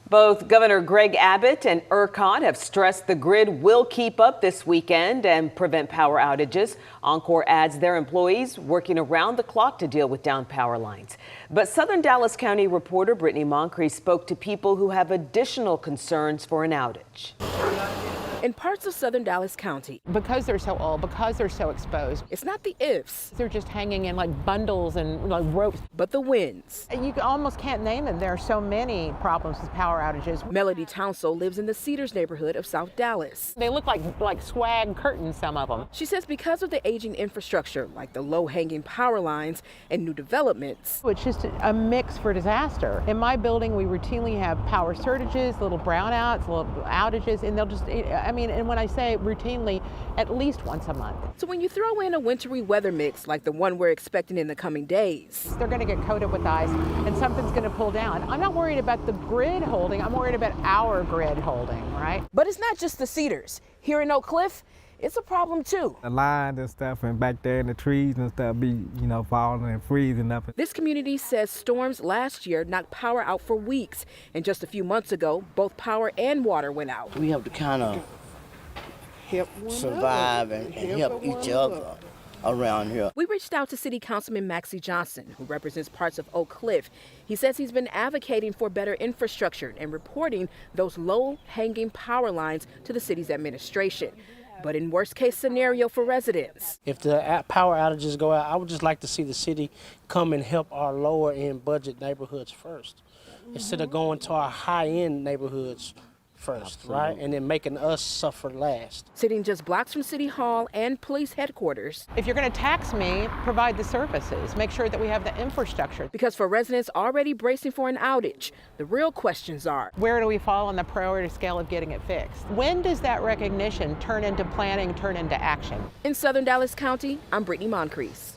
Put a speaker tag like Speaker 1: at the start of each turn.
Speaker 1: Both Governor Greg Abbott and ERCOT have stressed the grid will keep up this weekend and prevent power outages. Oncor adds their employees working around the clock to deal with down power lines. But Southern Dallas County reporter Brittani Moncrease spoke to people who have additional concerns for an outage.
Speaker 2: In parts of Southern Dallas County,
Speaker 3: because they're so old, because they're so exposed,
Speaker 2: it's not the ifs.
Speaker 3: They're just hanging in like bundles and like ropes.
Speaker 2: But the wins.
Speaker 3: You almost can't name them. There are so many problems with power outages.
Speaker 2: Melody Townsell lives in the Cedars neighborhood of South Dallas.
Speaker 3: They look like swag curtains, some of them.
Speaker 2: She says because of the aging infrastructure, like the low-hanging power lines and new developments.
Speaker 3: It's just a mix for disaster. In my building, we routinely have power surges, little brownouts, little outages, and they'll just, and when I say routinely, at least once a month.
Speaker 2: So when you throw in a wintry weather mix like the one we're expecting in the coming days,
Speaker 3: they're going to get coated with ice and something's going to pull down. I'm not worried about the grid holding. I'm worried about our grid holding, right?
Speaker 2: But it's not just the Cedars. Here in Oak Cliff, it's a problem too.
Speaker 4: The lines and stuff, and back there in the trees and stuff be, falling and freezing up.
Speaker 2: This community says storms last year knocked power out for weeks. And just a few months ago, both power and water went out.
Speaker 5: We have to kind of survive and help each other around here.
Speaker 2: We reached out to City Councilman Maxie Johnson, who represents parts of Oak Cliff. He says he's been advocating for better infrastructure and reporting those low-hanging power lines to the city's administration. But in worst-case scenario for residents,
Speaker 6: if the power outages go out, I would just like to see the city come and help our lower-end budget neighborhoods first, instead of going to our high-end neighborhoods first, right? And then making us suffer last.
Speaker 2: Sitting just blocks from City Hall and police headquarters.
Speaker 3: If you're going to tax me, provide the services. Make sure that we have the infrastructure.
Speaker 2: Because for residents already bracing for an outage, the real questions are,
Speaker 3: where do we fall on the priority scale of getting it fixed? When does that recognition turn into planning, turn into action?
Speaker 2: In Southern Dallas County, I'm Brittani Moncrease.